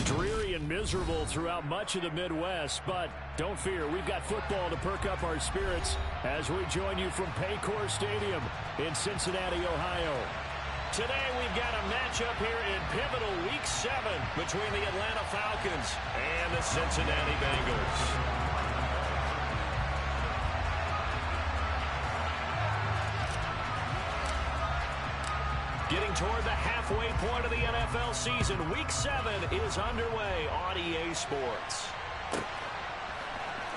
Dreary and miserable throughout much of the Midwest, but don't fear, we've got football to perk up our spirits as we join you from Paycor Stadium in Cincinnati, Ohio. Today we've got a matchup here in pivotal Week 7 between the Atlanta Falcons and the Cincinnati Bengals. Getting toward the halfway point of the NFL season, Week 7 is underway on EA Sports.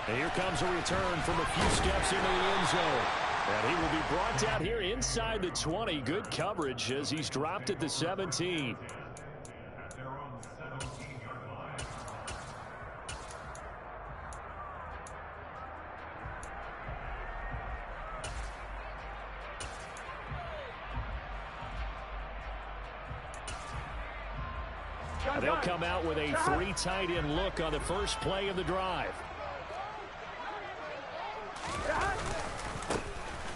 And here comes a return from a few steps into the end zone. And he will be brought down here inside the 20. Good coverage as he's dropped at the 17. They'll come out with a 3 tight end look on the first play of the drive.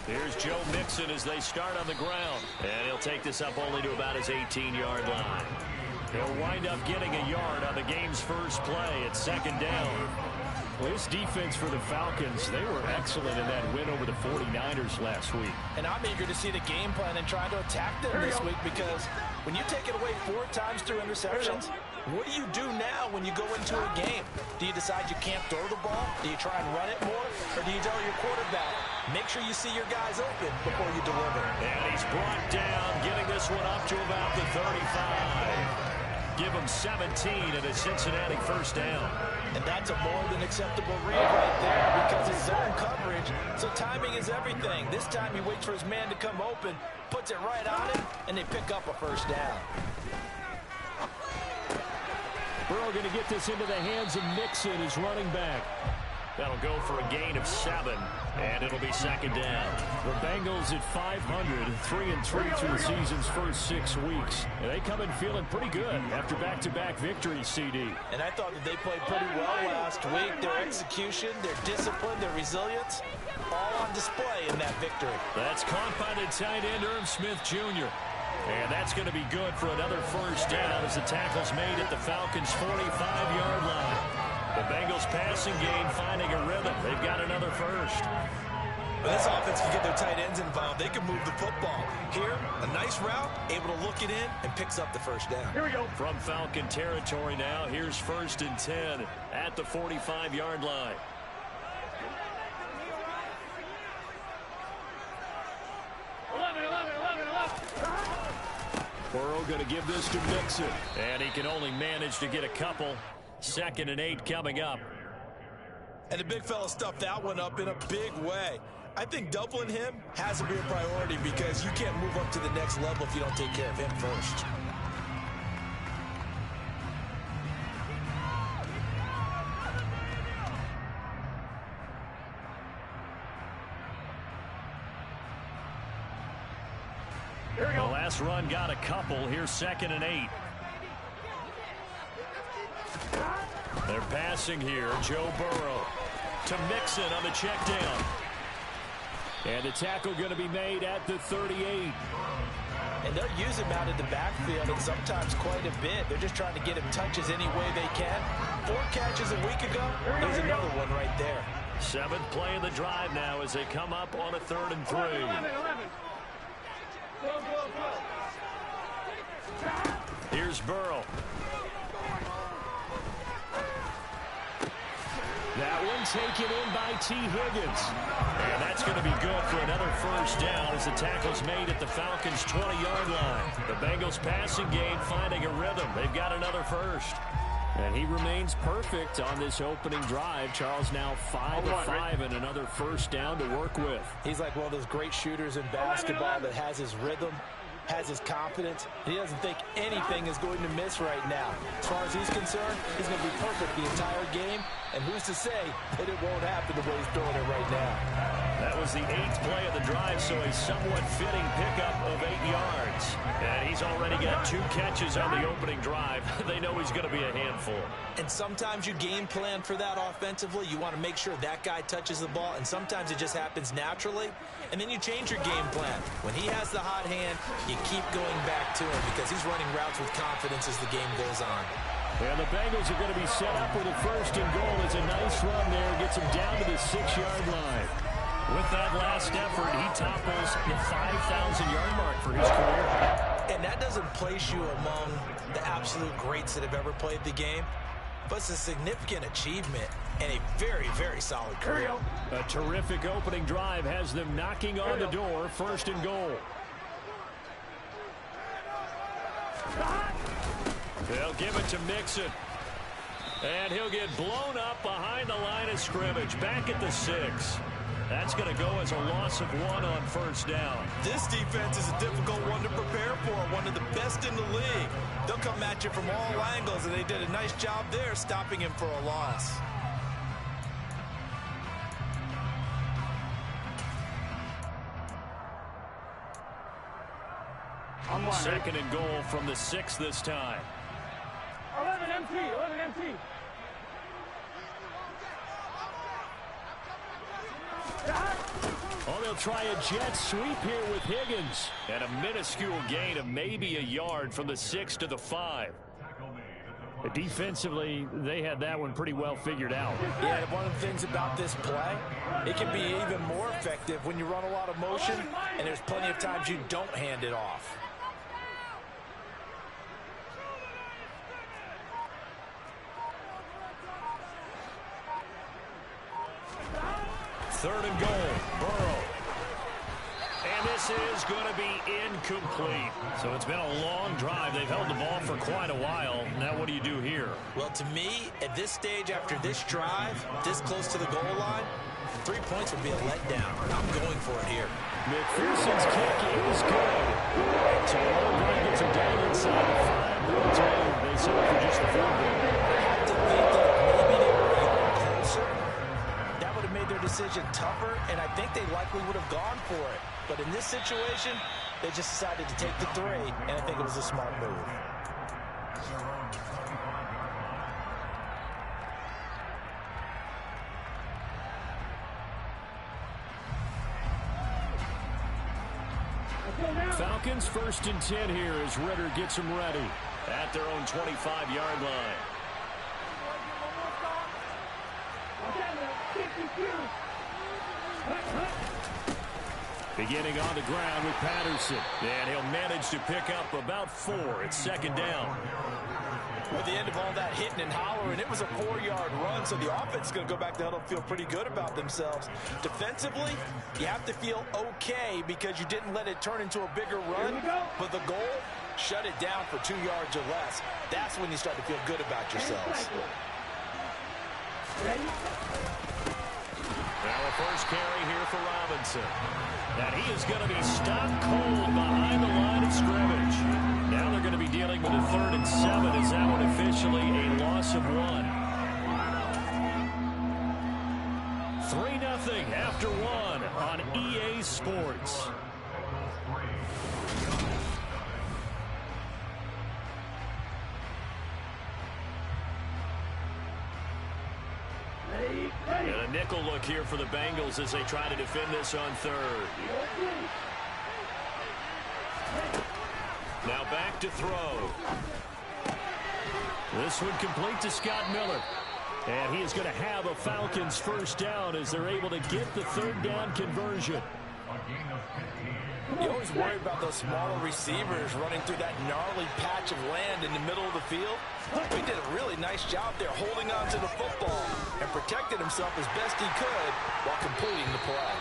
Here's Joe Mixon as they start on the ground. And he'll take this up only to about his 18-yard line. He'll wind up getting a yard on the game's first play at second down. Well, this defense for the Falcons, they were excellent in that win over the 49ers last week. And I'm eager to see the game plan and try to attack them this week, because when you take it away 4 times through interceptions, what do you do now when you go into a game? Do you decide you can't throw the ball? Do you try and run it more? Or do you tell your quarterback, make sure you see your guys open before you deliver? And he's brought down, getting this one up to about the 35. Give him 17 and a Cincinnati first down. And that's a more than acceptable read right there because it's zone coverage, so timing is everything. This time he waits for his man to come open, puts it right on him, and they pick up a first down. Burrow going to get this into the hands of Mixon, his running back. That'll go for a gain of 7, and it'll be second down. The Bengals at 500, 3-3 through the season's first 6 weeks. And they come in feeling pretty good after back-to-back victories, CD. And I thought that they played pretty well last week. Their execution, their discipline, their resilience, all on display in that victory. That's caught by the tight end, Irv Smith Jr. And that's going to be good for another first down as the tackle's made at the Falcons' 45-yard line. The Bengals passing game finding a rhythm. They've got another first. When this offense can get their tight ends involved, they can move the football. Here, a nice route, able to look it in, and picks up the first down. Here we go. From Falcon territory now, here's 1st and 10 at the 45-yard line. Burrow going to give this to Mixon. And he can only manage to get a couple. 2nd and 8 coming up. And the big fella stuffed that one up in a big way. I think doubling him has to be a priority because you can't move up to the next level if you don't take care of him first. Here we go. The last run got a couple. Here's 2nd and 8. They're passing here. Joe Burrow to Mixon on the check down. And the tackle going to be made at the 38. And they'll use him out in the backfield and sometimes quite a bit. They're just trying to get him touches any way they can. 4 catches a week ago. There's another one right there. 7th play of the drive now as they come up on a 3rd and 3. Here's Burrow. That one taken in by T. Higgins. And that's going to be good for another first down as the tackle's made at the Falcons' 20-yard line. The Bengals passing game finding a rhythm. They've got another first. And he remains perfect on this opening drive. Charles now 5 of 5 and another first down to work with. He's like one of those great shooters in basketball that has his rhythm, has his confidence. He doesn't think anything is going to miss right now. As far as he's concerned, he's going to be perfect the entire game. And who's to say that it won't happen the way he's throwing it right now? That was the 8th play of the drive, so a somewhat fitting pickup of 8 yards. And he's already got 2 catches on the opening drive. They know he's going to be a handful. And sometimes you game plan for that offensively. You want to make sure that guy touches the ball, and sometimes it just happens naturally. And then you change your game plan. When he has the hot hand, you keep going back to him because he's running routes with confidence as the game goes on. And the Bengals are going to be set up with a first and goal. It's a nice run there. Gets him down to the 6-yard line. With that last effort, he topples the 5,000-yard mark for his career. And that doesn't place you among the absolute greats that have ever played the game, but it's a significant achievement and a very, very solid career. A terrific opening drive has them knocking on the door, first and goal. They'll give it to Mixon. And he'll get blown up behind the line of scrimmage, back at the 6. That's going to go as a loss of 1 on first down. This defense is a difficult one to prepare for, one of the best in the league. They'll come at you from all angles, and they did a nice job there stopping him for a loss. Second and goal from the 6 this time. 11 MT. Oh, they'll try a jet sweep here with Higgins. And a minuscule gain of maybe a yard from the 6 to the 5. Defensively, they had that one pretty well figured out. Yeah, one of the things about this play, it can be even more effective when you run a lot of motion, and there's plenty of times you don't hand it off. Third and goal, Burrow. And this is going to be incomplete. So it's been a long drive. They've held the ball for quite a while. Now what do you do here? Well, to me, at this stage after this drive, this close to the goal line, 3 points would be a letdown. I'm going for it here. McPherson's kick is good. So Albright gets him down inside the 5. They settle for just the field goal. I have to think that maybe they were a yard closer. That would have made their decision tougher, and I think they likely would have gone for it. But in this situation, they just decided to take the 3, and I think it was a smart move. Falcons first and 10 here as Ritter gets them ready at their own 25-yard line. Beginning on the ground with Patterson. And he'll manage to pick up about 4. It's second down. With the end of all that hitting and hollering, it was a 4-yard run, so the offense is going to go back to huddle and feel pretty good about themselves. Defensively, you have to feel okay because you didn't let it turn into a bigger run, but the goal, shut it down for 2 yards or less. That's when you start to feel good about yourselves. Now a first carry here for Robinson. And he is going to be stopped cold behind the line of scrimmage. Now they're going to be dealing with a 3rd and 7. Is that one officially a loss of 1? 3-0 after 1 on EA Sports. And a nickel look here for the Bengals as they try to defend this on 3rd. Now back to throw. This one complete to Scott Miller. And he is going to have a Falcons first down as they're able to get the 3rd down conversion. You always worry about those smaller receivers running through that gnarly patch of land in the middle of the field. He did a really nice job there holding on to the football and protected himself as best he could while completing the play.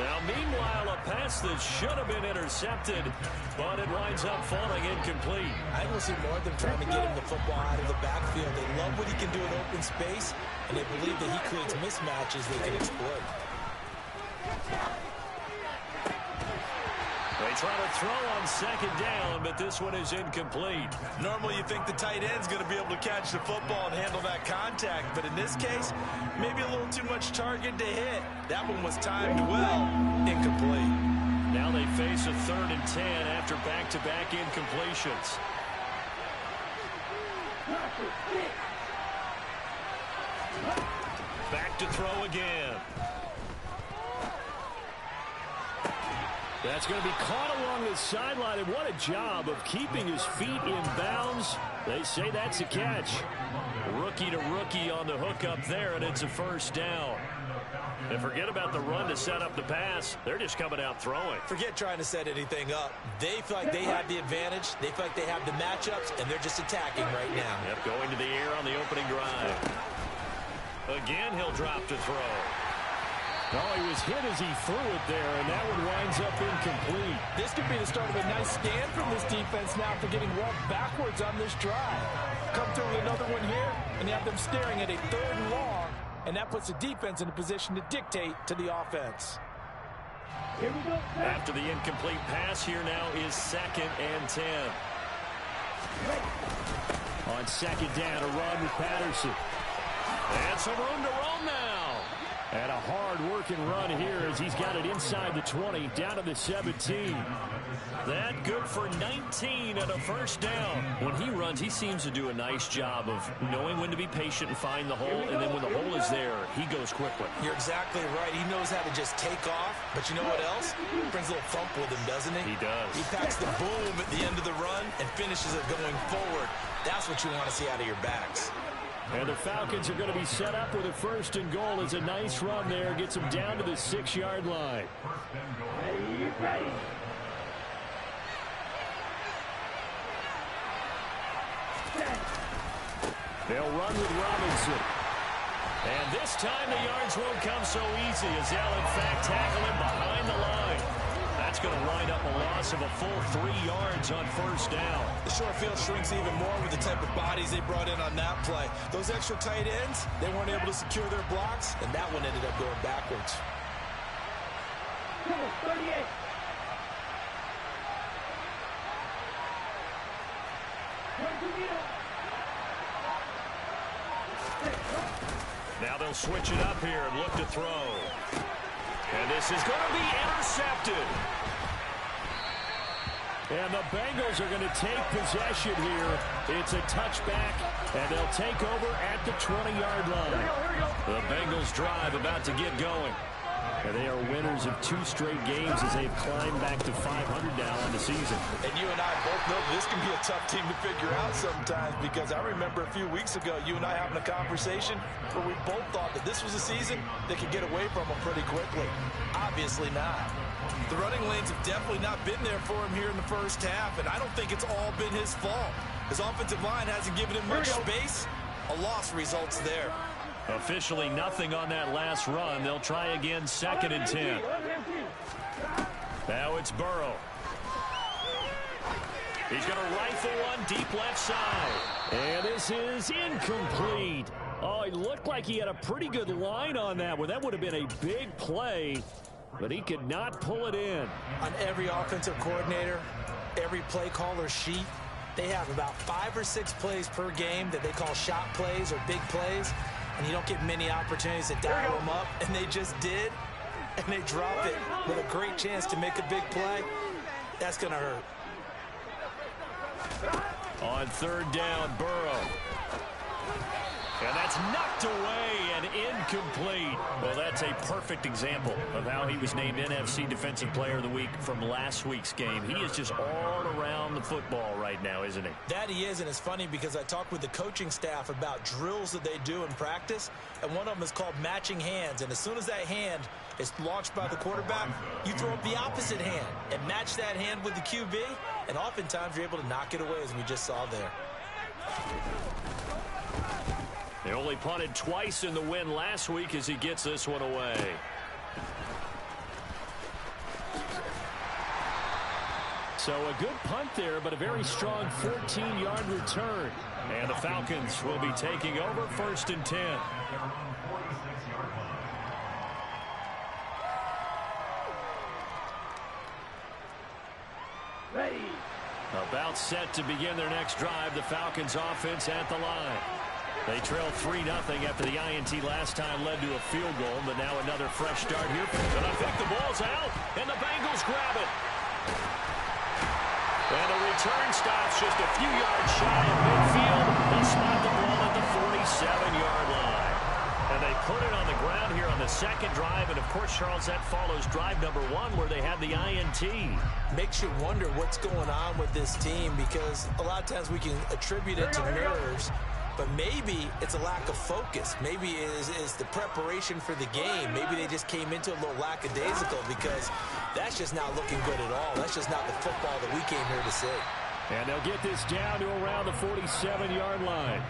Now, meanwhile, a pass that should have been intercepted, but it winds up falling incomplete. I think we'll see more of them trying to get him the football out of the backfield. They love what he can do in open space, and they believe that he creates mismatches they can exploit. They try to throw on 2nd down, but this one is incomplete. Normally you think the tight end's going to be able to catch the football and handle that contact, but in this case, maybe a little too much target to hit. That one was timed well, incomplete. Now they face a 3rd and 10 after back-to-back incompletions. Back to throw again. That's going to be caught along the sideline, and what a job of keeping his feet in bounds. They say that's a catch. Rookie to rookie on the hook up there, and it's a first down. And forget about the run to set up the pass. They're just coming out throwing. Forget trying to set anything up. They feel like they have the advantage. They feel like they have the matchups, and they're just attacking right now. Yep, going to the air on the opening drive. Again, he'll drop to throw. Oh, he was hit as he threw it there, and that one winds up incomplete. This could be the start of a nice stand from this defense now for getting walked backwards on this drive. Come through with another one here, and you have them staring at a 3rd and long, and that puts the defense in a position to dictate to the offense. Here we go. After the incomplete pass, here now is 2nd and 10. On 2nd down, a run with Patterson. And some room to roam now. And a hard-working run here as he's got it inside the 20, down to the 17. That good for 19 and a first down. When he runs, he seems to do a nice job of knowing when to be patient and find the hole, and then when the hole is there, he goes quickly. You're exactly right. He knows how to just take off, but you know what else? He brings a little thump with him, doesn't he? He does. He packs the boom at the end of the run and finishes it going forward. That's what you want to see out of your backs. And the Falcons are going to be set up with a 1st and goal. It's a nice run there. Gets them down to the 6-yard line. Ready. They'll run with Robinson. And this time the yards won't come so easy as they'll, in fact, tackle him behind the line. That's going to wind up a loss of a full 3 yards on 1st down. The short field shrinks even more with the type of bodies they brought in on that play. Those extra tight ends, they weren't able to secure their blocks, and that one ended up going backwards. 38. Now they'll switch it up here and look to throw. And this is going to be intercepted. And the Bengals are going to take possession here. It's a touchback, and they'll take over at the 20-yard line. The Bengals drive about to get going. And they are winners of 2 straight games as they've climbed back to 500 now on the season. And you and I both know this can be a tough team to figure out sometimes, because I remember a few weeks ago you and I having a conversation where we both thought that this was a season that could get away from them pretty quickly. Obviously not. The running lanes have definitely not been there for him here in the first half, and I don't think it's all been his fault. His offensive line hasn't given him much space. A loss results there. Officially nothing on that last run. They'll try again, 2nd and 10. Now it's Burrow. He's going to rifle one deep left side. And this is incomplete. Oh, it looked like he had a pretty good line on that one. That would have been a big play, but he could not pull it in. On every offensive coordinator, every play caller sheet, they have about 5 or 6 plays per game that they call shot plays or big plays. And you don't get many opportunities to dial them up, and they just did, and they drop it with a great chance to make a big play. That's going to hurt. On 3rd down, Burrow. And that's knocked away and incomplete. Well, that's a perfect example of how he was named NFC Defensive Player of the Week from last week's game. He is just all around the football right now, isn't he? That he is, and it's funny because I talked with the coaching staff about drills that they do in practice, and one of them is called matching hands. And as soon as that hand is launched by the quarterback, you throw up the opposite hand and match that hand with the QB, and oftentimes you're able to knock it away, as we just saw there. They only punted twice in the win last week as he gets this one away. So a good punt there, but a very strong 14-yard return. And the Falcons will be taking over 1st and 10. Ready. About set to begin their next drive, the Falcons offense at the line. They trailed 3-0 after the INT last time led to a field goal, but now another fresh start here. And I think the ball's out, and the Bengals grab it. And the return stops just a few yards shy of midfield. They'll spot the ball at the 47-yard line. And they put it on the ground here on the second drive, and of course, Charles, that follows drive number 1 where they had the INT. Makes you wonder what's going on with this team, because a lot of times we can attribute it to nerves, but maybe it's a lack of focus. Maybe it is the preparation for the game. Maybe they just came into a little lackadaisical, because that's just not looking good at all. That's just not the football that we came here to see. And they'll get this down to around the 47-yard line.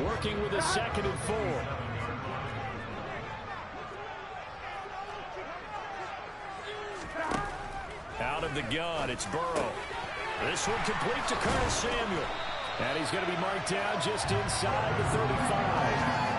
Working with a 2nd and 4. Out of the gun, it's Burrow. This one complete to Curtis Samuel. And he's going to be marked down just inside the 35.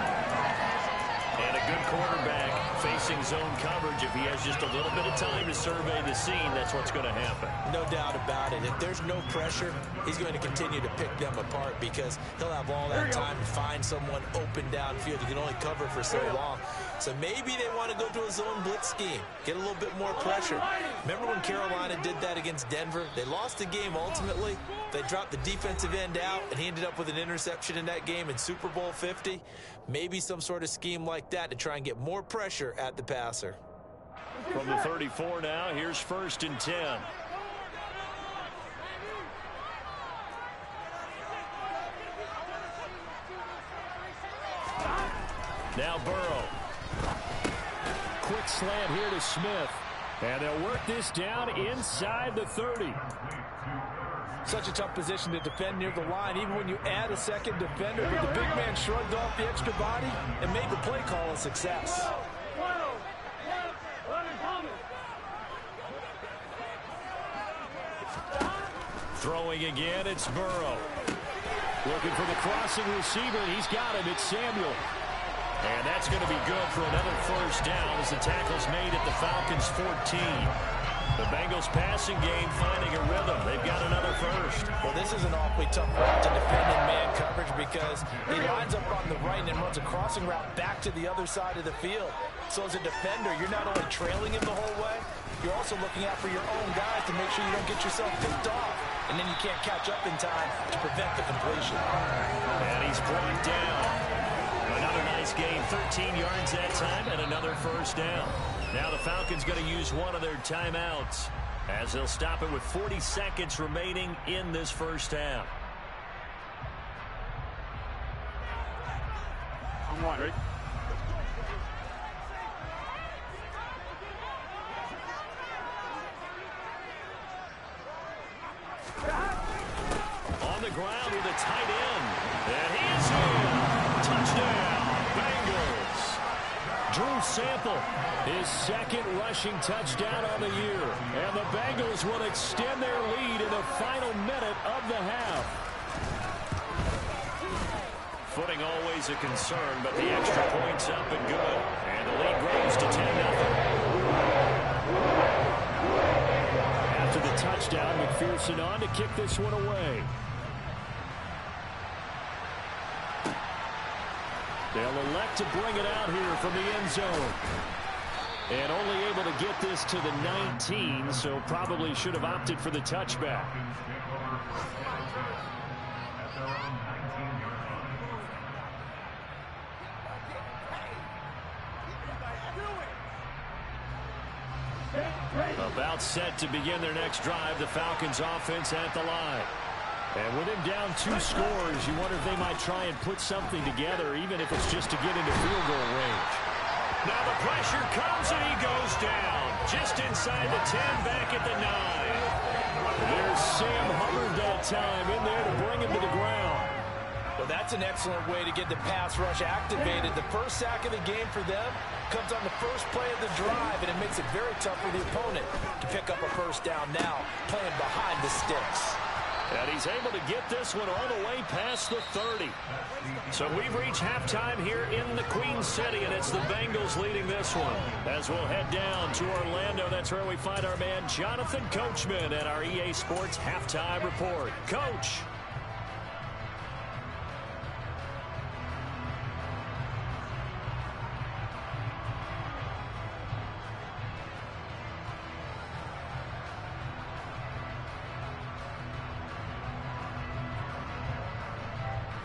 And a good quarterback facing zone coverage. If he has just a little bit of time to survey the scene, that's what's going to happen. No doubt about it. If there's no pressure, he's going to continue to pick them apart, because he'll have all that time to find someone open downfield. He can only cover for so long. So maybe they want to go to a zone blitz scheme, get a little bit more pressure. Remember when Carolina did that against Denver? They lost the game ultimately. They dropped the defensive end out, and he ended up with an interception in that game in Super Bowl 50. Maybe some sort of scheme like that to try and get more pressure at the passer. From the 34 now, here's 1st and 10. Now Burrow. Quick slant here to Smith. And they'll work this down inside the 30. Such a tough position to defend near the line, even when you add a second defender. But the big man shrugged off the extra body and made the play call a success. Throwing again, it's Burrow. Looking for the crossing receiver. He's got him. It's Samuel. And that's going to be good for another 1st down as the tackle's made at the Falcons' 14. The Bengals passing game finding a rhythm. They've got another 1st. Well, this is an awfully tough route to defend in man coverage, because he lines up on the right and then runs a crossing route back to the other side of the field. So as a defender, you're not only trailing him the whole way, you're also looking out for your own guys to make sure you don't get yourself picked off. And then you can't catch up in time to prevent the completion. And he's brought down. Another nice gain, 13 yards that time, and another 1st down. Now the Falcons going to use one of their timeouts, as they'll stop it with 40 seconds remaining in this 1st half. I'm on, Rick. On the ground with a tight end. And he is in. Touchdown, Bengals. Drew Sample, his 2nd rushing touchdown on the year. And the Bengals will extend their lead in the final minute of the half. Footing always a concern, but the extra point's up and good. And the lead grows to 10-0. After the touchdown, McPherson on to kick this one away. They'll elect to bring it out here from the end zone. And only able to get this to the 19, so probably should have opted for the touchback. About set to begin their next drive, the Falcons offense at the line. And with him down 2 scores, you wonder if they might try and put something together, even if it's just to get into field goal range. Now the pressure comes and he goes down. Just inside the 10, back at the 9. There's Sam Hubbard that time in there to bring him to the ground. Well, that's an excellent way to get the pass rush activated. The first sack of the game for them comes on the first play of the drive, and it makes it very tough for the opponent to pick up a 1st down now, playing behind the sticks. And he's able to get this one all the way past the 30. So we've reached halftime here in the Queen City, and it's the Bengals leading this one. As we'll head down to Orlando, that's where we find our man Jonathan Coachman at our EA Sports Halftime Report. Coach.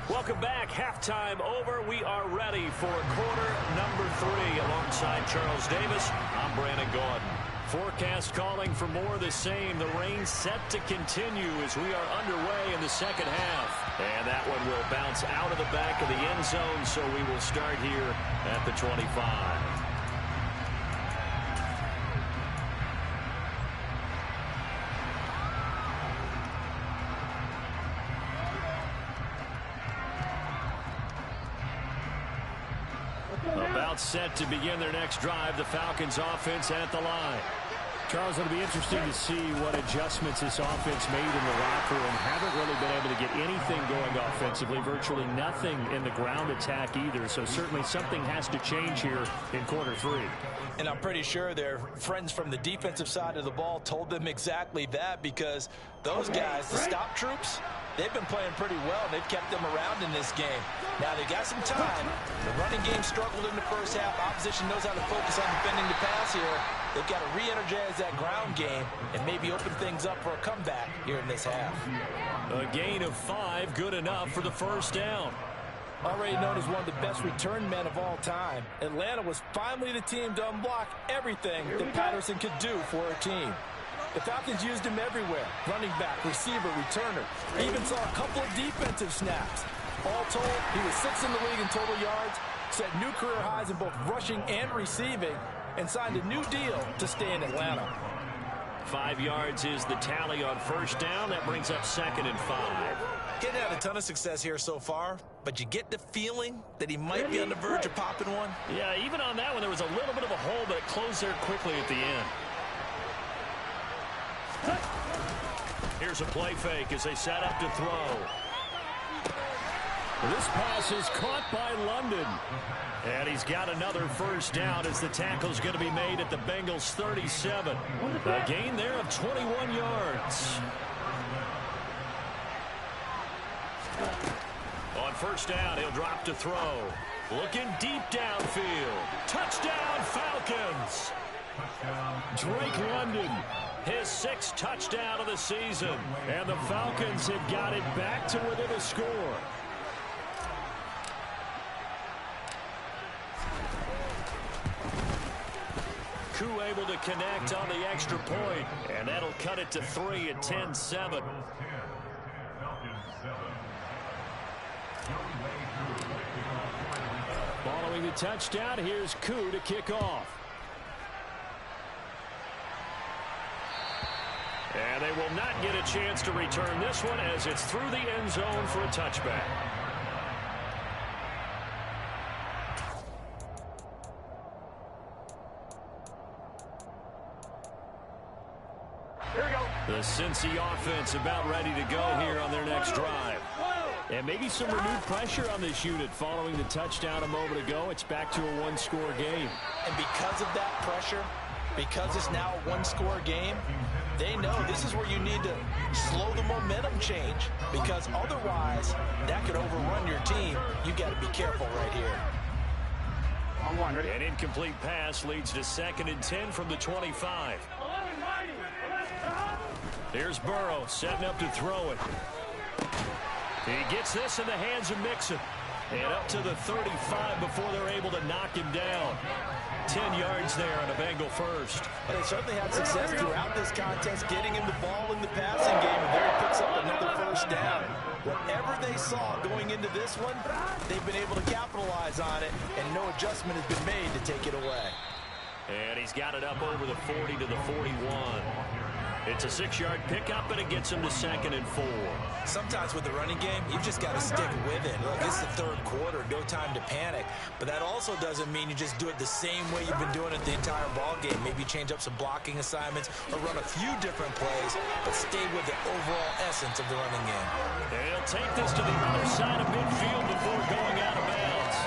Welcome back. Halftime over. We are ready for quarter number 3. Alongside Charles Davis, I'm Brandon Gaudin. Forecast calling for more of the same. The rain set to continue as we are underway in the second half. And that one will bounce out of the back of the end zone, so we will start here at the 25. About set to begin their next drive. The Falcons offense at the line. Charles, it'll be interesting to see what adjustments this offense made in the locker room. Haven't really been able to get anything going offensively. Virtually nothing in the ground attack either. So certainly something has to change here in quarter 3. And I'm pretty sure their friends from the defensive side of the ball told them exactly that, because those guys, the stop troops, they've been playing pretty well. They've kept them around in this game. Now they got some time. The running game struggled in the first half. Opposition knows how to focus on defending the pass here. They've got to re-energize that ground game and maybe open things up for a comeback here in this half. A gain of 5, good enough for the first down. Already known as one of the best return men of all time, Atlanta was finally the team to unblock everything that Patterson could do for her team. The Falcons used him everywhere. Running back, receiver, returner. Even saw a couple of defensive snaps. All told, he was 6th in the league in total yards, set new career highs in both rushing and receiving, and signed a new deal to stay in Atlanta. 5 yards is the tally on first down. That brings up 2nd and 5. Getting had a ton of success here so far, but you get the feeling that he might be on the verge of popping one. Yeah, even on that one, there was a little bit of a hole, but it closed there quickly at the end. Here's a play fake as they set up to throw. This pass is caught by London. And he's got another first down as the tackle's going to be made at the Bengals 37. A gain there of 21 yards. On first down, he'll drop to throw. Looking deep downfield. Touchdown, Falcons. Drake London, his 6th touchdown of the season. And the Falcons have got it back to within a score. Koo able to connect on the extra point, and that'll cut it to 3 at 10-7. Following the touchdown, here's Koo to kick off. And they will not get a chance to return this one as it's through the end zone for a touchback. The Cincy offense about ready to go here on their next drive. And maybe some renewed pressure on this unit following the touchdown a moment ago. It's back to a one-score game. And because of that pressure, because it's now a one-score game, they know this is where you need to slow the momentum change, because otherwise that could overrun your team. You got to be careful right here. An incomplete pass leads to 2nd and 10 from the 25. Here's Burrow setting up to throw it. He gets this in the hands of Mixon. And up to the 35 before they're able to knock him down. 10 yards there on a Bengal first. But they certainly had success throughout this contest, getting him the ball in the passing game, and there he picks up another first down. Whatever they saw going into this one, they've been able to capitalize on it, and no adjustment has been made to take it away. And he's got it up over the 40 to the 41. It's a 6-yard pickup, and it gets him to 2nd and 4. Sometimes with the running game, you've just got to stick with it. Look, it's the third quarter, no time to panic. But that also doesn't mean you just do it the same way you've been doing it the entire ball game. Maybe change up some blocking assignments or run a few different plays, but stay with the overall essence of the running game. They'll take this to the other side of midfield before going out of bounds.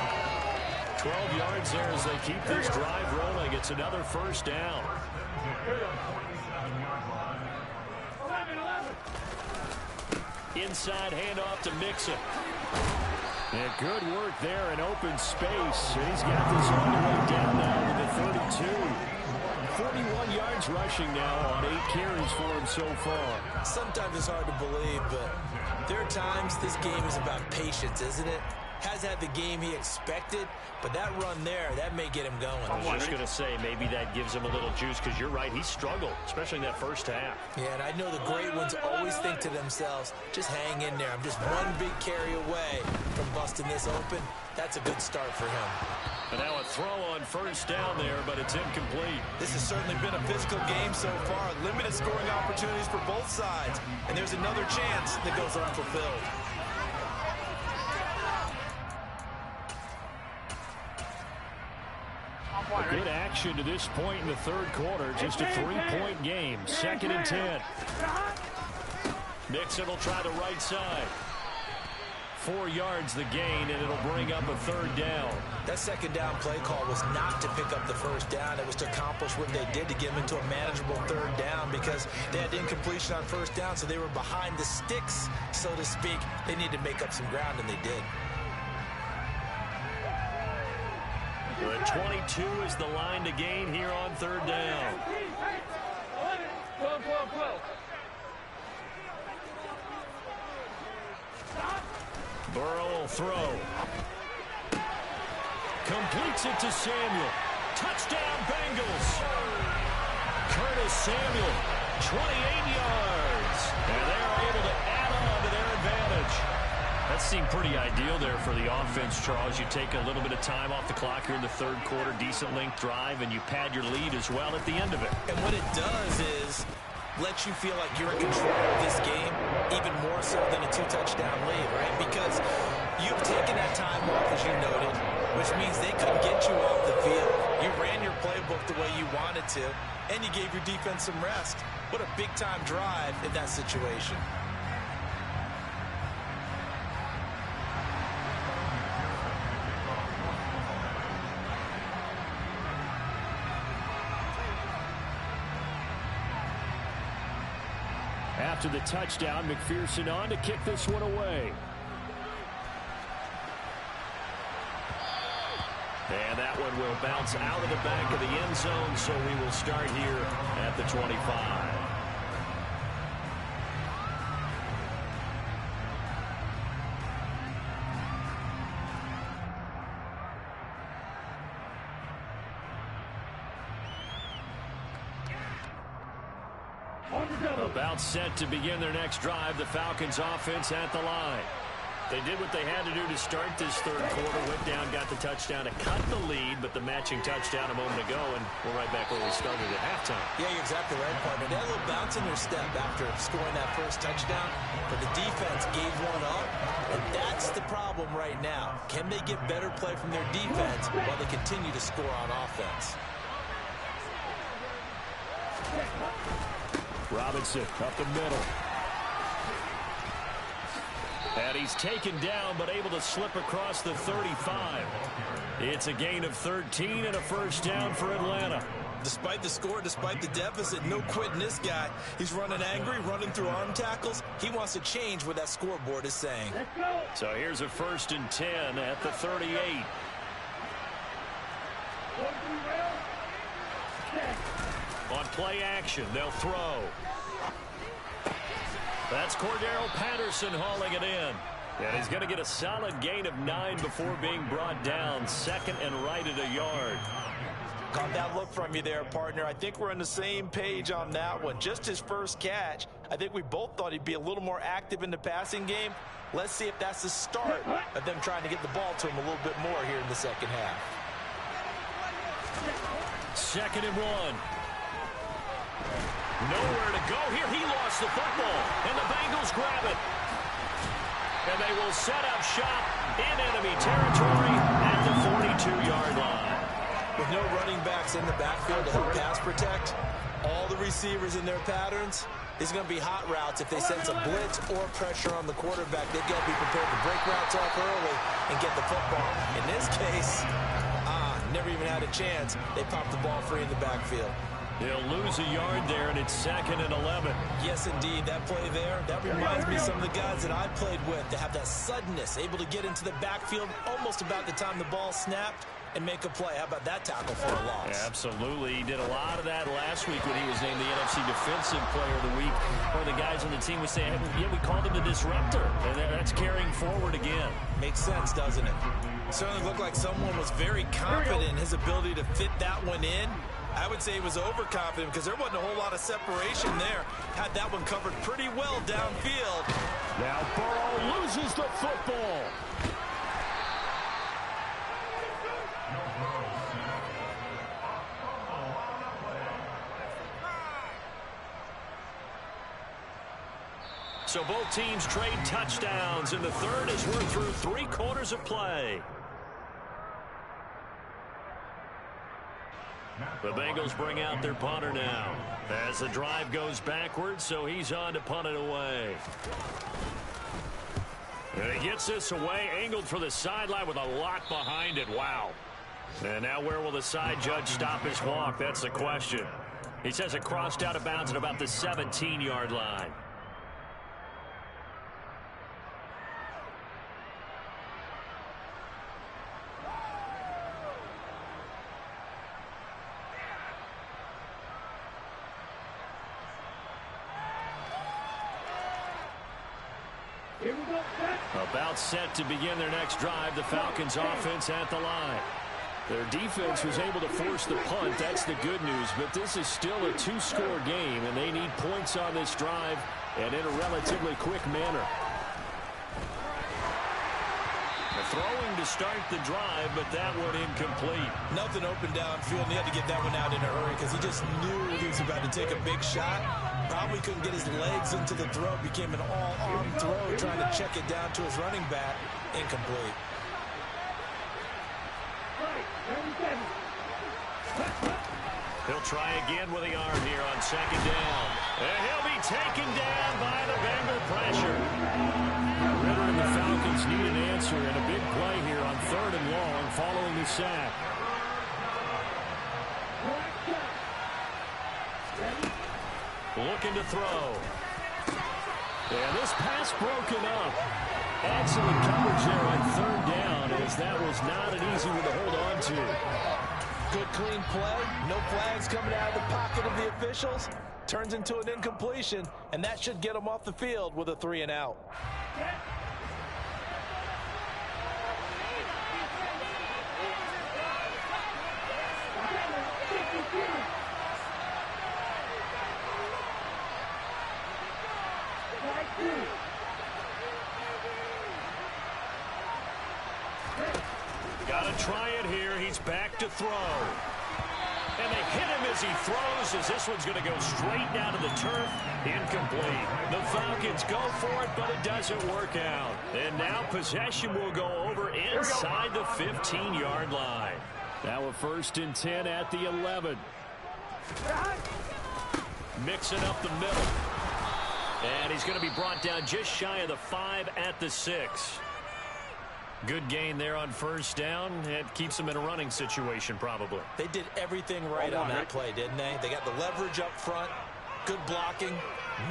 12 yards there as they keep this drive rolling. It's another first down. Inside handoff to Mixon. And good work there in open space. And he's got this all the way down now to the 32. 41 yards rushing now on 8 carries for him so far. Sometimes it's hard to believe, but there are times this game is about patience, isn't it? Has had the game he expected, but that run there, that may get him going. I was just going to say, maybe that gives him a little juice, because you're right, he struggled, especially in that first half. Yeah, and I know the great ones always think to themselves, just hang in there. I'm just one big carry away from busting this open. That's a good start for him. And now a throw on first down there, but it's incomplete. This has certainly been a physical game so far. Limited scoring opportunities for both sides. And there's another chance that goes unfulfilled. Good action to this point in the third quarter. Just a 3-point game. 2nd and 10. Nixon will try the right side. 4 yards the gain, and it'll bring up a 3rd down. That 2nd down play call was not to pick up the 1st down. It was to accomplish what they did to get them into a manageable 3rd down, because they had incompletion on 1st down, so they were behind the sticks, so to speak. They needed to make up some ground, and they did. The 22 is the line to gain here on 3rd down. Burrow will throw. Completes it to Samuel. Touchdown, Bengals. Curtis Samuel, 28 yards. And they're able to add on to their advantage. That seemed pretty ideal there for the offense, Charles. You take a little bit of time off the clock here in the third quarter, decent length drive, and you pad your lead as well at the end of it. And what it does is let you feel like you're in control of this game, even more so than a 2-touchdown lead, right? Because you've taken that time off, as you noted, which means they couldn't get you off the field. You ran your playbook the way you wanted to, and you gave your defense some rest. What a big-time drive in that situation. After the touchdown, McPherson on to kick this one away. And that one will bounce out of the back of the end zone, so we will start here at the 25. About set to begin their next drive, the Falcons offense at the line. They did what they had to do to start this third quarter. Went down, got the touchdown to cut the lead, but the matching touchdown a moment ago, and we're right back where we started at halftime. Yeah, you're exactly right, partner. They had a little bounce in their step after scoring that first touchdown, but the defense gave one up, and that's the problem right now. Can they get better play from their defense while they continue to score on offense? Robinson up the middle. And he's taken down, but able to slip across the 35. It's a gain of 13 and a first down for Atlanta. Despite the score, despite the deficit, no quitting this guy. He's running angry, running through arm tackles. He wants to change what that scoreboard is saying. So here's a 1st and 10 at the 38. On play action, they'll throw. That's Cordero Patterson hauling it in. And he's going to get a solid gain of 9 before being brought down. 2nd and right at a yard. Caught that look from you there, partner. I think we're on the same page on that one. Just his first catch. I think we both thought he'd be a little more active in the passing game. Let's see if that's the start of them trying to get the ball to him a little bit more here in the second half. 2nd and 1. Nowhere to go here. He lost the football, and the Bengals grab it. And they will set up shop in enemy territory at the 42-yard line. With no running backs in the backfield to help pass protect, all the receivers in their patterns, it's going to be hot routes if they sense a blitz or pressure on the quarterback. They've got to be prepared to break routes off early and get the football. In this case, never even had a chance. They popped the ball free in the backfield. They'll lose a yard there, and it's 2nd and 11. Yes, indeed. That play there, that reminds me of some of the guys that I played with. They have that suddenness, able to get into the backfield almost about the time the ball snapped and make a play. How about that tackle for a loss? Absolutely. He did a lot of that last week when he was named the NFC Defensive Player of the Week. Or the guys on the team would say, hey, yeah, we called him the disruptor. And that's carrying forward again. Makes sense, doesn't it? Certainly looked like someone was very confident in his ability to fit that one in. I would say he was overconfident because there wasn't a whole lot of separation there. Had that one covered pretty well downfield. Now Burrow loses the football. So both teams trade touchdowns in the third as we're through 3 quarters of play. The Bengals bring out their punter now as the drive goes backwards, so he's on to punt it away. And he gets this away, angled for the sideline with a lot behind it. Wow. And now where will the side judge stop his walk? That's the question. He says it crossed out of bounds at about the 17-yard line. About set to begin their next drive. The Falcons offense at the line. Their defense was able to force the punt. That's the good news. But this is still a 2-score game, and they need points on this drive and in a relatively quick manner. Throwing to start the drive, but that one incomplete. Nothing open downfield, and he had to get that one out in a hurry because he just knew he was about to take a big shot. Probably couldn't get his legs into the throw. Became an all-arm throw, trying to check it down to his running back. Incomplete. He'll try again with the arm here on second down. And he'll be taken down by the Bengal pressure. Ridder and the Falcons need an answer and a big play here on 3rd and long following the sack. Looking to throw. And this pass broken up. Excellent coverage there on 3rd down, as that was not an easy one to hold on to. Good clean play. No flags coming out of the pocket of the officials. Turns into an incompletion, and that should get him off the field with a 3-and-out. Got to try it here. He's back to throw. And they hit him as he throws, as this one's going to go straight down to the turf. Incomplete. The Falcons go for it, but it doesn't work out. And now possession will go over inside the 15-yard line. Now a 1st and 10 at the 11. Mixing up the middle. And he's going to be brought down just shy of the 5 at the 6. Good gain there on 1st down. It keeps them in a running situation, probably. They did everything right on that play, didn't they? They got the leverage up front, good blocking,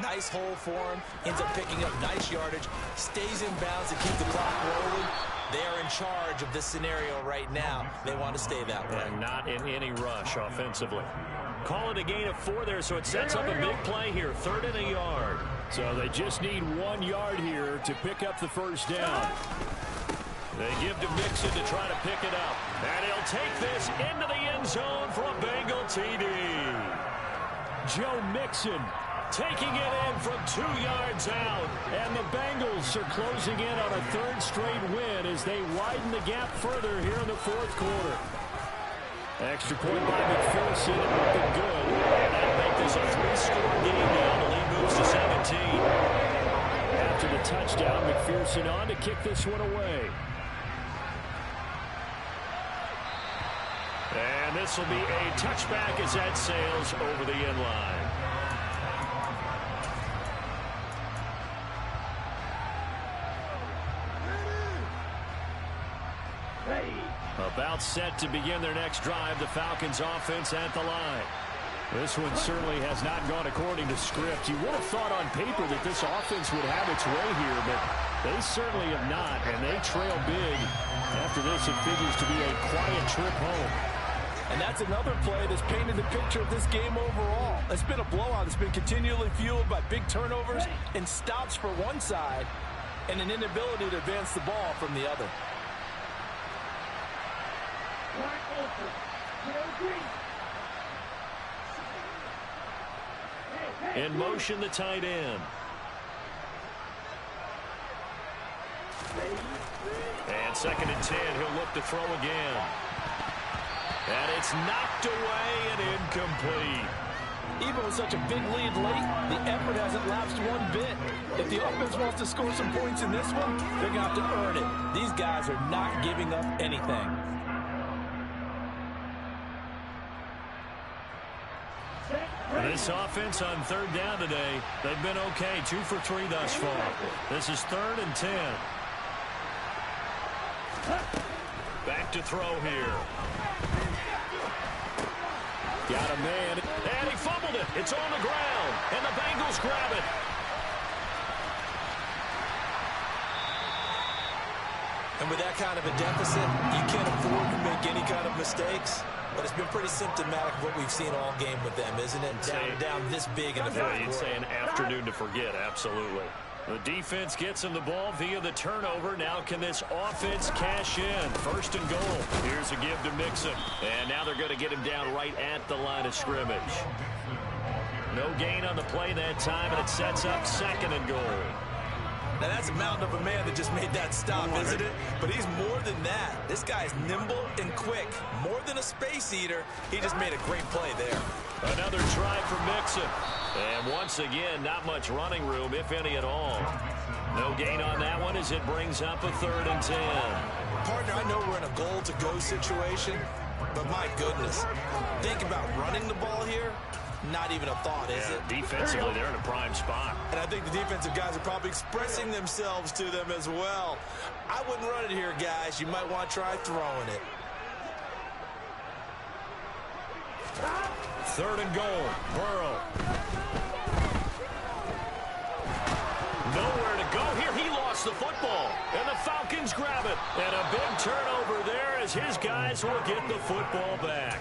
nice hole for him, ends up picking up nice yardage, stays in bounds to keep the clock rolling. They are in charge of this scenario right now. They want to stay that way. And not in any rush offensively. Call it a gain of 4 there, so it sets up a big play here, 3rd and a yard. So they just need 1 yard here to pick up the 1st down. They give to Mixon to try to pick it up. And he'll take this into the end zone for a Bengal TD. Joe Mixon taking it in from 2 yards out. And the Bengals are closing in on a 3rd straight win as they widen the gap further here in the 4th quarter. Extra point by McPherson, looking good. And that'll make this a 3-score game now. The lead moves to 17. After the touchdown, McPherson on to kick this one away. And this will be a touchback as that sails over the end line. About set to begin their next drive, the Falcons offense at the line. This one certainly has not gone according to script. You would have thought on paper that this offense would have its way here, but they certainly have not, and they trail big. After this, it figures to be a quiet trip home. And that's another play that's painted the picture of this game overall. It's been a blowout. It's been continually fueled by big turnovers and stops for one side and an inability to advance the ball from the other. In motion, the tight end. And 2nd and 10, he'll look to throw again. And it's knocked away and incomplete. Even with such a big lead late, the effort hasn't lapsed one bit. If the offense wants to score some points in this one, they're going to have to earn it. These guys are not giving up anything. This offense on 3rd down today, they've been okay. 2 for 3 thus far. This is 3rd and 10. Back to throw here. Got a man. And he fumbled it. It's on the ground. And the Bengals grab it. And with that kind of a deficit, you can't afford to make any kind of mistakes. But it's been pretty symptomatic of what we've seen all game with them, isn't it? Down this big in the fourth quarter. You'd say an afternoon to forget, absolutely. The defense gets him the ball via the turnover. Now can this offense cash in? 1st and goal. Here's a give to Mixon. And now they're going to get him down right at the line of scrimmage. No gain on the play that time, and it sets up 2nd and goal. Now that's a mountain of a man that just made that stop, isn't it? But he's more than that. This guy's nimble and quick. More than a space eater, he just made a great play there. Another try for Mixon. And once again, not much running room, if any at all. No gain on that one as it brings up a 3rd and 10. Partner, I know we're in a goal-to-go situation, but my goodness, think about running the ball here. Not even a thought, is it? Defensively, they're in a prime spot. And I think the defensive guys are probably expressing themselves to them as well. I wouldn't run it here, guys. You might want to try throwing it. 3rd and goal. Burrow. Nowhere to go here. He lost the football. And the Falcons grab it. And a big turnover there as his guys will get the football back.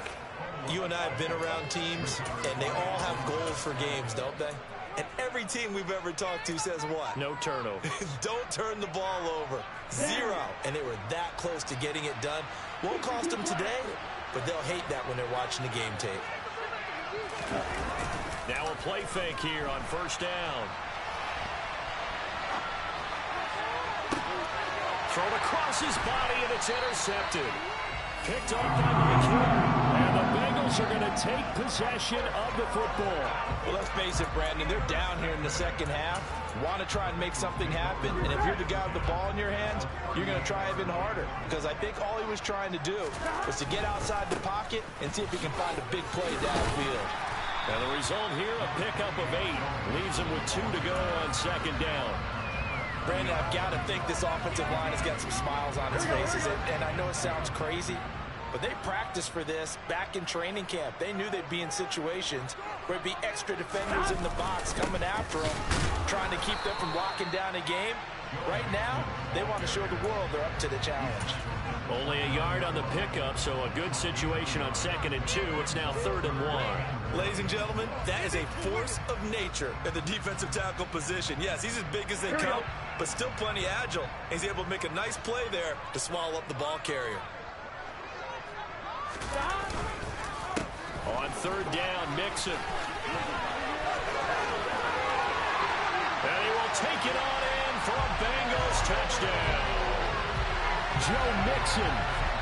You and I have been around teams, and they all have goals for games, don't they? And every team we've ever talked to says what? No turnover. Don't turn the ball over. 0. And they were that close to getting it done. Won't cost them today, but they'll hate that when they're watching the game tape. Now a play fake here on 1st down. Thrown across his body, and it's intercepted. Picked off by Mike Hill. And the Bengals are going to take possession of the football. Well, let's face it, Brandon. They're down here in the 2nd half. Want to try and make something happen. And if you're the guy with the ball in your hands, you're going to try even harder. Because I think all he was trying to do was to get outside the pocket and see if he can find a big play downfield. And the result here, a pickup of 8. Leaves him with 2 to go on 2nd down. Brandon, I've got to think this offensive line has got some smiles on its faces. And I know it sounds crazy, but they practiced for this back in training camp. They knew they'd be in situations where it'd be extra defenders in the box coming after them, trying to keep them from locking down a game. Right now, they want to show the world they're up to the challenge. Only a yard on the pickup, so a good situation on 2nd and 2. It's now 3rd and 1. Ladies and gentlemen, that is a force of nature in the defensive tackle position. Yes, he's as big as they come, but still plenty agile. He's able to make a nice play there to swallow up the ball carrier. On 3rd down, Mixon. And he will take it on in for a Bengals touchdown. Joe Mixon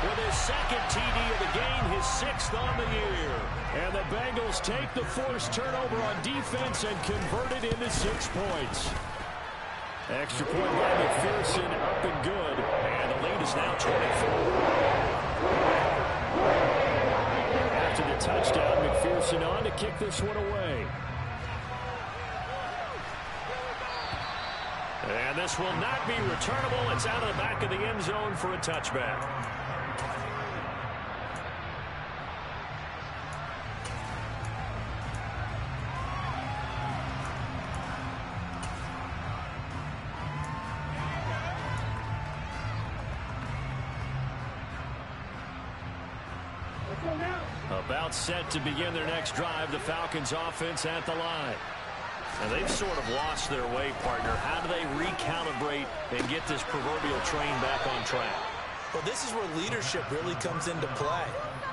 with his 2nd TD of the game, his 6th on the year. And the Bengals take the forced turnover on defense and convert it into 6 points. Extra point by McPherson, up and good. And the lead is now 24. After the touchdown, McPherson on to kick this one away. And this will not be returnable. It's out of the back of the end zone for a touchback. About set to begin their next drive, the Falcons offense at the line. And they've sort of lost their way, partner. How do they recalibrate and get this proverbial train back on track? Well, this is where leadership really comes into play.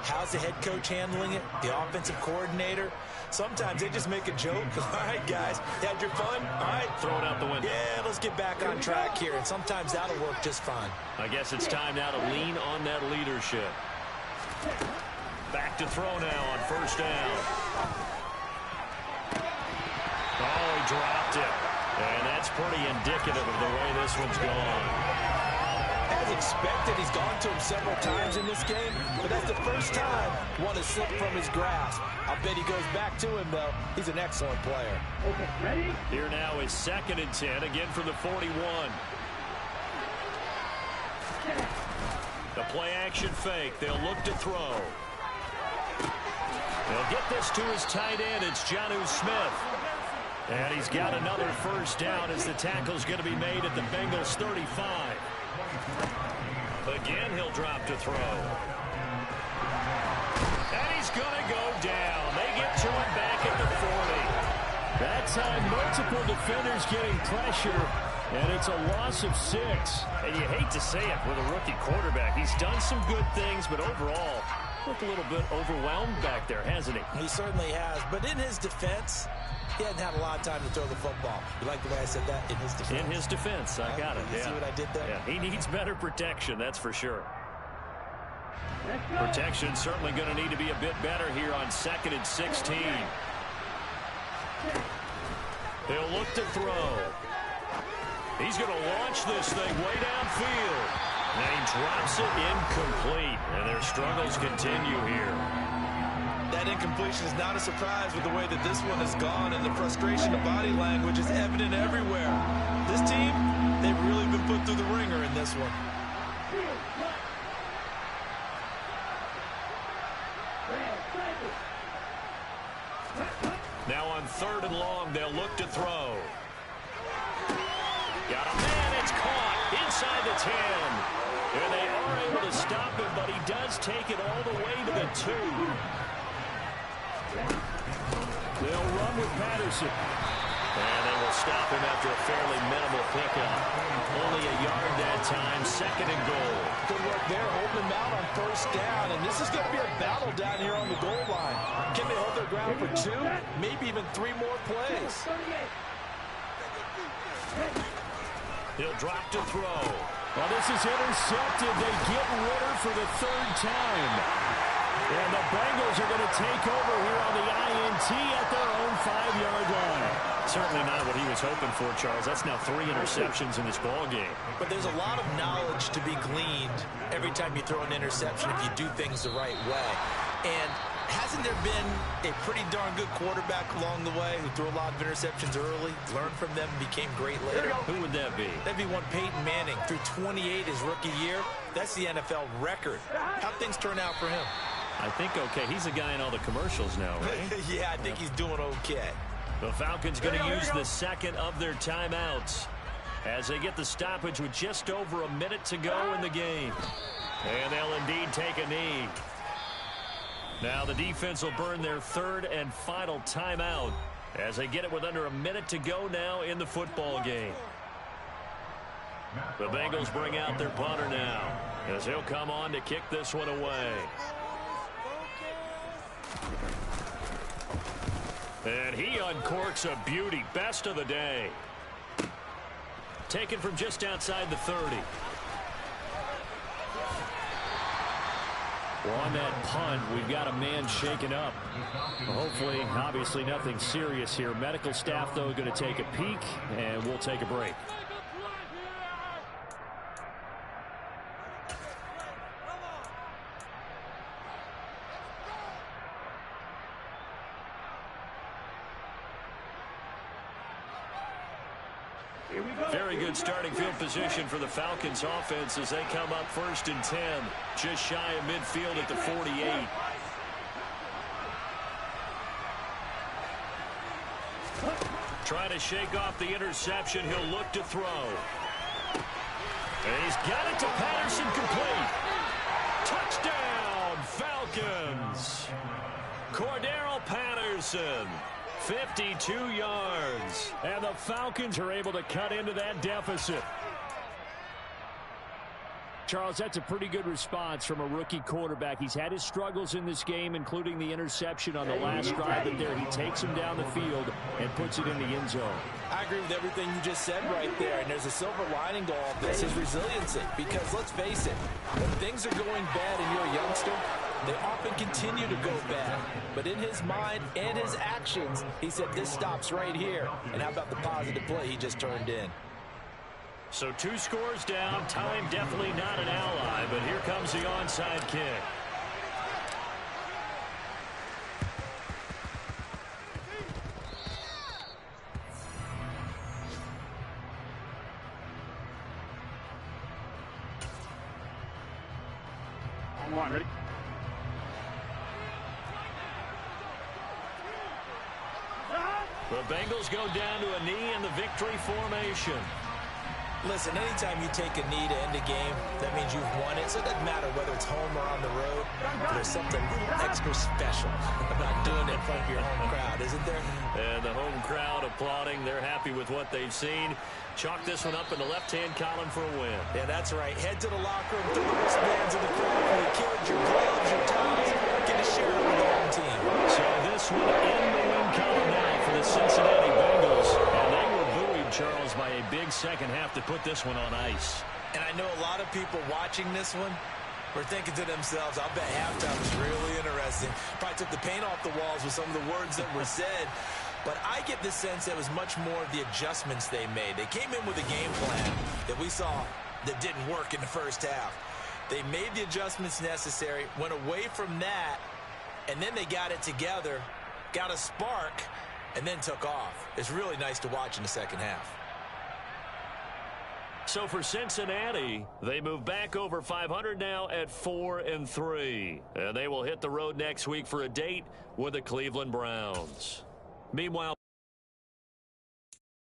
How's the head coach handling it? The offensive coordinator? Sometimes they just make a joke. All right, guys, you had your fun? All right. Throw it out the window. Yeah, let's get back on track here. And sometimes that'll work just fine. I guess it's time now to lean on that leadership. Back to throw now on first down. Oh, he dropped it. And that's pretty indicative of the way this one's gone. As expected, he's gone to him several times in this game, but that's the first time one has slipped from his grasp. I'll bet he goes back to him, though. He's an excellent player. Okay, ready? Here now is 2nd and 10, again from the 41. The play action fake. They'll look to throw. They'll get this to his tight end. It's Jonnu Smith. And he's got another first down as the tackle's going to be made at the Bengals 35. Again, he'll drop to throw. And he's going to go down. They get to him back at the 40. That time, multiple defenders getting pressure, and it's a loss of 6. And you hate to say it with a rookie quarterback. He's done some good things, but overall, looked a little bit overwhelmed back there, hasn't he? He certainly has. But in his defense, he hadn't had a lot of time to throw the football. You like the way I said that? In his defense. In his defense. I got it. You see what I did there? Yeah, he needs better protection, that's for sure. Protection certainly going to need to be a bit better here on 2nd and 16. They'll look to throw. He's going to launch this thing way downfield. And he drops it incomplete. And their struggles continue here. That incompletion is not a surprise with the way that this one has gone, and the frustration of body language is evident everywhere. This team, they've really been put through the ringer in this one. Now on 3rd and long, they'll look to throw. Got a man, it's caught inside the 10. And they are able to stop him, but he does take it all the way to the 2. They'll run with Patterson. And they will stop him after a fairly minimal pickup. Only a yard that time, 2nd and goal. Good work there, holding him out on first down. And this is going to be a battle down here on the goal line. Can they hold their ground for 2, maybe even 3 more plays? He'll drop to throw. Well, this is intercepted. They get Ritter for the 3rd time. And the Bengals are going to take over here on the INT at their own 5-yard line. Certainly not what he was hoping for, Charles. That's now 3 interceptions in this ball game. But there's a lot of knowledge to be gleaned every time you throw an interception if you do things the right way. And hasn't there been a pretty darn good quarterback along the way who threw a lot of interceptions early, learned from them, became great later? Who would that be? That'd be one Peyton Manning. Threw 28 his rookie year. That's the NFL record. How'd things turn out for him? I think okay. He's a guy in all the commercials now, right? Yeah, I think he's doing okay. The Falcons going to use the 2nd of their timeouts as they get the stoppage with just over a minute to go in the game. And they'll indeed take a knee. Now the defense will burn their 3rd and final timeout as they get it with under a minute to go now in the football game. The Bengals bring out their punter now as he'll come on to kick this one away. And he uncorks a beauty. Best of the day. Taken from just outside the 30. Well, on that punt, we've got a man shaken up. Hopefully, obviously nothing serious here. Medical staff, though, going to take a peek, and we'll take a break. Very good starting field position for the Falcons offense as they come up 1st and 10. Just shy of midfield at the 48. Trying to shake off the interception. He'll look to throw. And he's got it to Patterson, complete. Touchdown, Falcons. Cordero Patterson, 52 yards. And the Falcons are able to cut into that deficit. Charles, that's a pretty good response from a rookie quarterback. He's had his struggles in this game, including the interception on the last drive, but there he takes him down the field and puts it in the end zone. I agree with everything you just said right there, and there's a silver lining to all this, his resiliency. Because let's face it, when things are going bad and you're a youngster, they often continue to go bad. But in his mind and his actions, he said this stops right here. And how about the positive play he just turned in? So 2 scores down. Time definitely not an ally, but here comes the onside kick. Come on, ready? The Bengals go down to a knee in the victory formation. Listen, anytime you take a knee to end a game, that means you've won it. So it doesn't matter whether it's home or on the road. There's something extra special about doing it in front of your home crowd, isn't there? And the home crowd applauding. They're happy with what they've seen. Chalk this one up in the left-hand column for a win. Yeah, that's right. Head to the locker room, throw the wristbands in the crowd for your kids, your gloves, your ties. Get to share it with the home team. So this one in the win column now for the Cincinnati Bengals. And they were buoyed, Charles, by a big second half to put this one on ice. And I know a lot of people watching this one were thinking to themselves, I'll bet halftime was really interesting. Probably took the paint off the walls with some of the words that were said. But I get the sense that it was much more of the adjustments they made. They came in with a game plan that we saw that didn't work in the first half. They made the adjustments necessary, went away from that, and then they got it together, got a spark, and then took off. It's really nice to watch in the second half. So for Cincinnati, they move back over 500 now at 4-3. And they will hit the road next week for a date with the Cleveland Browns. Meanwhile,